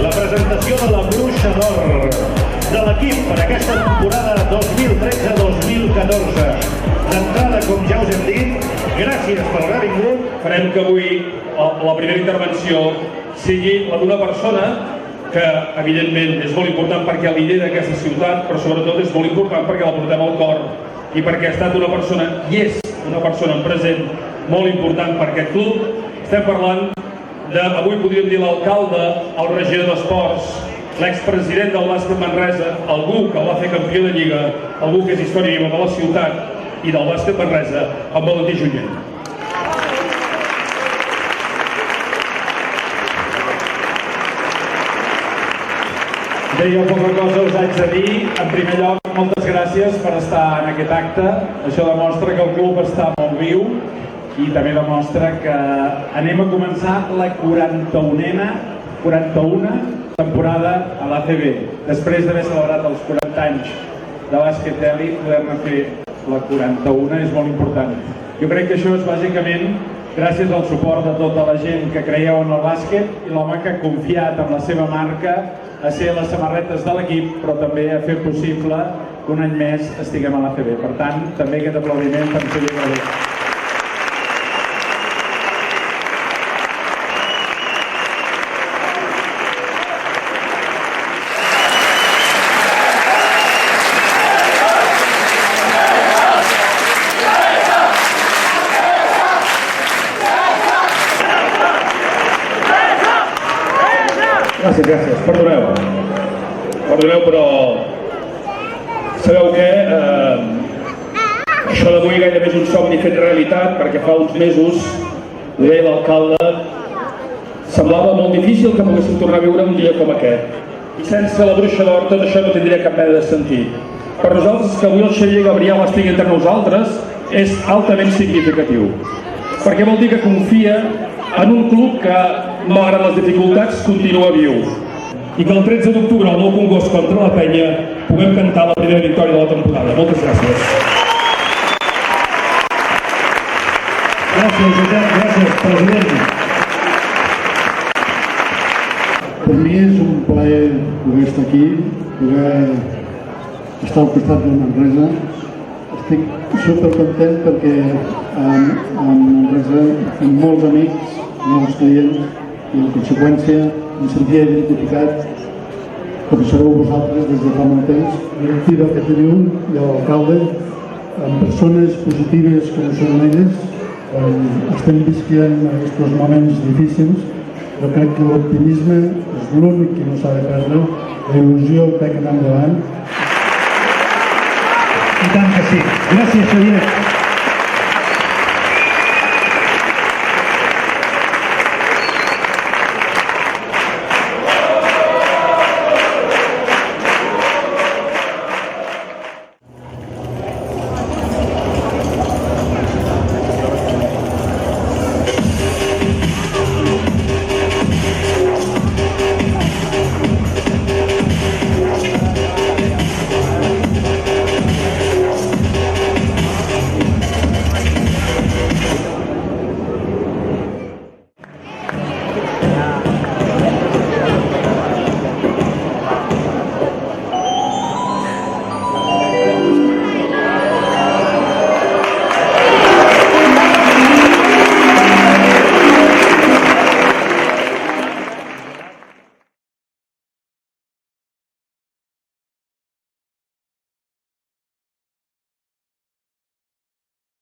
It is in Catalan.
la presentació de la Bruixa d'Or de l'equip per aquesta temporada 2013-2014. D'entrada, com ja us hem dit, gràcies per haver vingut. Farem que avui la primera intervenció sigui la d'una persona que, evidentment, és molt important perquè lidera aquesta ciutat, però sobretot és molt important perquè la portem al cor i perquè ha estat una persona, i és una persona en present, molt important per aquest club. Estem parlant de, avui podríem dir l'alcalde, el regidor d'esports, l'expresident del bàsquet Manresa, algú que el va fer campió de Lliga, algú que és història viva de la ciutat i del bàsquet Manresa, en Valentí Junyent. Deia poca cosa, us haig de dir. En primer lloc, moltes gràcies per estar en aquest acte. Això demostra que el club està molt viu i també demostra que anem a començar la 41a temporada a l'ACB. Després d'haver celebrat els 40 anys de bàsquet d'elit, poder-ne fer la 41a és molt important. Jo crec que això és bàsicament gràcies al suport de tota la gent que creieu en el bàsquet i l'home que ha confiat en la seva marca a ser les samarretes de l'equip, però també a fer possible que un any més estiguem a l'ACB. Per tant, també aquest aplaudiment per ser lliure. Gràcies. Perdoneu, però sabeu què? Això d'avui gairebé és un somni fet realitat, perquè fa uns mesos, li deia l'alcalde, semblava molt difícil que poguéssim tornar a viure un dia com aquest. I sense la Bruixa d'Or tot això no tindria cap mena de sentit. Per nosaltres, que avui el Xavier Gabriel estigui entre nosaltres és altament significatiu, perquè vol dir que confia en un club que, malgrat les dificultats, continua viu. I que el 13 d'octubre, al Nou Congost contra la Penya, puguem cantar la primera victòria de la temporada. Moltes gràcies. Gràcies, Josep. Gràcies, president. Per mi és un plaer poder estar aquí, poder estar al costat de Manresa. Estic supercontent perquè a Manresa tinc molts amics, molts clients, i en conseqüència em sentia identificat, com sereu vosaltres des de fa molt temps, directiva que teniu i l'alcalde, amb persones positives com són elles. Estem visquent aquests moments difícils, però crec que l'optimisme és l'únic que no s'ha de perdre, la il·lusió que ha d'anar endavant. I tant que sí. Gràcies, Xavier.